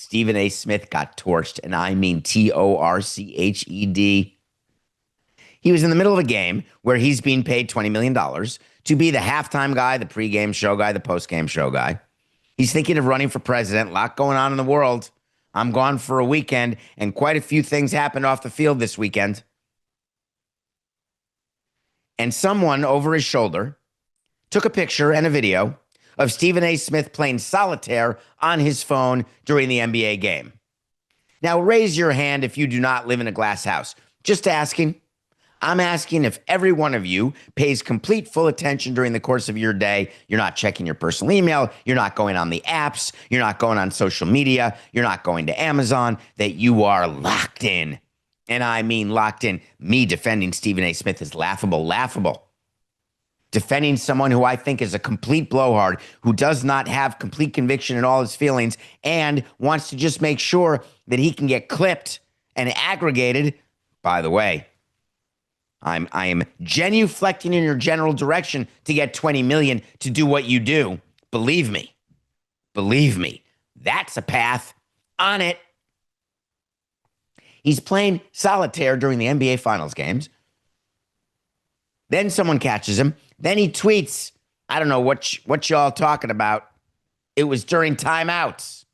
Stephen A. Smith got torched, and I mean Torched. He was in the middle of a game where he's being paid $20 million to be the halftime guy, the pregame show guy, the postgame show guy. He's thinking of running for president. A lot going on in the world. I'm gone for a weekend, and quite a few things happened off the field this weekend. And someone over his shoulder took a picture and a video of Stephen A. Smith playing solitaire on his phone during the NBA game. Now, raise your hand if you do not live in a glass house. Just asking. I'm asking if every one of you pays complete full attention during the course of your day. You're not checking your personal email. You're not going on the apps. You're not going on social media. You're not going to Amazon. That you are locked in. And I mean locked in. Me defending Stephen A. Smith is laughable. Defending someone who I think is a complete blowhard, who does not have complete conviction in all his feelings and wants to just make sure that he can get clipped and aggregated. By the way, I am genuflecting in your general direction to get 20 million to do what you do. Believe me, that's a path on it. He's playing solitaire during the NBA Finals games. Then someone catches him. Then he tweets, I don't know what y'all talking about. It was during timeouts.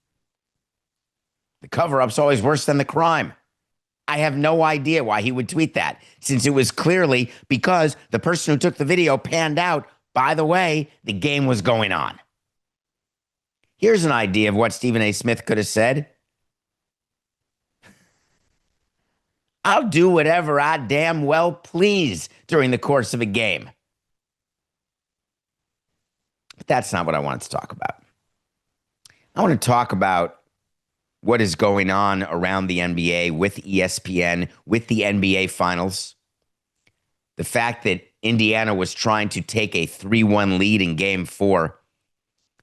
The cover-up's always worse than the crime. I have no idea why he would tweet that, since it was clearly because the person who took the video panned out. By the way, the game was going on. Here's an idea of what Stephen A. Smith could have said. I'll do whatever I damn well please during the course of a game. But that's not what I wanted to talk about. I want to talk about what is going on around the NBA with ESPN, with the NBA Finals. The fact that Indiana was trying to take a 3-1 lead in Game 4.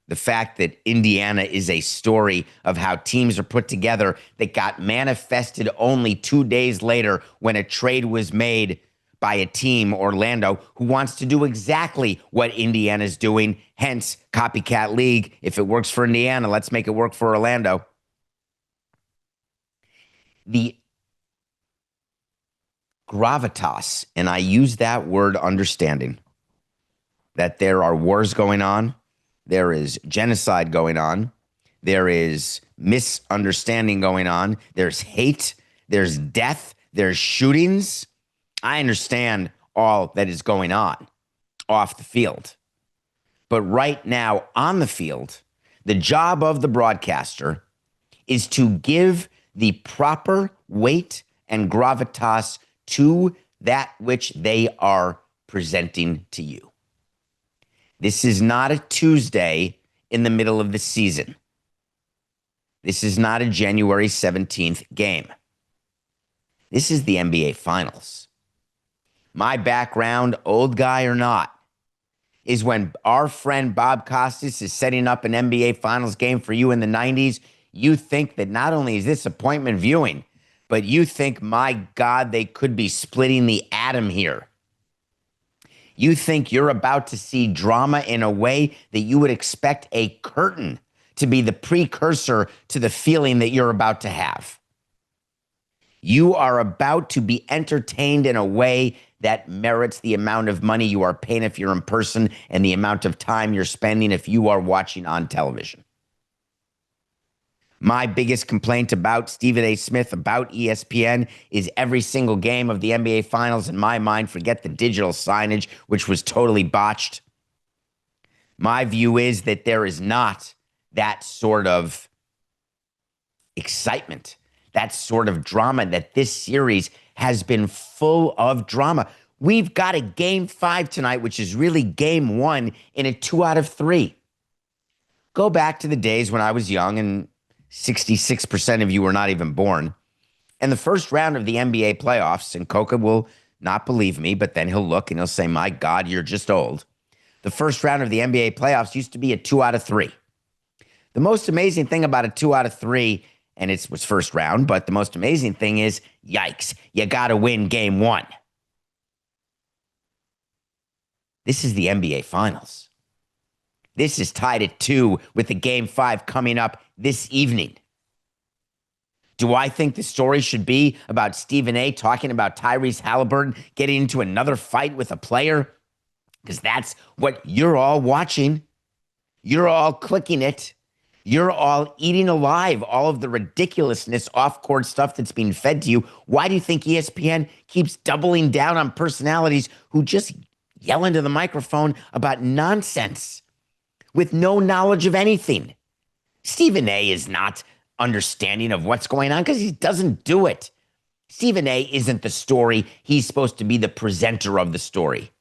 The fact that Indiana is a story of how teams are put together that got manifested only 2 days later when a trade was made by a team, Orlando, who wants to do exactly what Indiana's doing, hence copycat league. If it works for Indiana, let's make it work for Orlando. The gravitas, and I use that word understanding, that there are wars going on, there is genocide going on, there is misunderstanding going on, there's hate, there's death, there's shootings. I understand all that is going on off the field. But right now on the field, the job of the broadcaster is to give the proper weight and gravitas to that which they are presenting to you. This is not a Tuesday in the middle of the season. This is not a January 17th game. This is the NBA Finals. My background, old guy or not, is when our friend Bob Costas is setting up an NBA Finals game for you in the 90s. You think that not only is this appointment viewing, but you think, my God, they could be splitting the atom here. You think you're about to see drama in a way that you would expect a curtain to be the precursor to the feeling that you're about to have. You are about to be entertained in a way that merits the amount of money you are paying if you're in person and the amount of time you're spending if you are watching on television. My biggest complaint about Stephen A. Smith, about ESPN, is every single game of the NBA Finals, in my mind, forget the digital signage, which was totally botched. My view is that there is not that sort of excitement, that sort of drama, that this series has been full of drama. We've got a Game 5 tonight, which is really Game 1 in a 2 out of 3. Go back to the days when I was young and 66% of you were not even born. And the first round of the NBA playoffs, and Coca will not believe me, but then he'll look and he'll say, my God, you're just old. The first round of the NBA playoffs used to be a 2 out of 3. The most amazing thing about a 2 out of 3, and it was first round, but the most amazing thing is, yikes, you got to win Game 1. This is the NBA Finals. This is tied at 2 with the Game 5 coming up this evening. Do I think the story should be about Stephen A. talking about Tyrese Halliburton getting into another fight with a player? Because that's what you're all watching. You're all clicking it. You're all eating alive all of the ridiculousness off-court stuff that's being fed to you. Why do you think ESPN keeps doubling down on personalities who just yell into the microphone about nonsense with no knowledge of anything? Stephen A. is not understanding of what's going on because he doesn't do it. Stephen A. isn't the story. He's supposed to be the presenter of the story.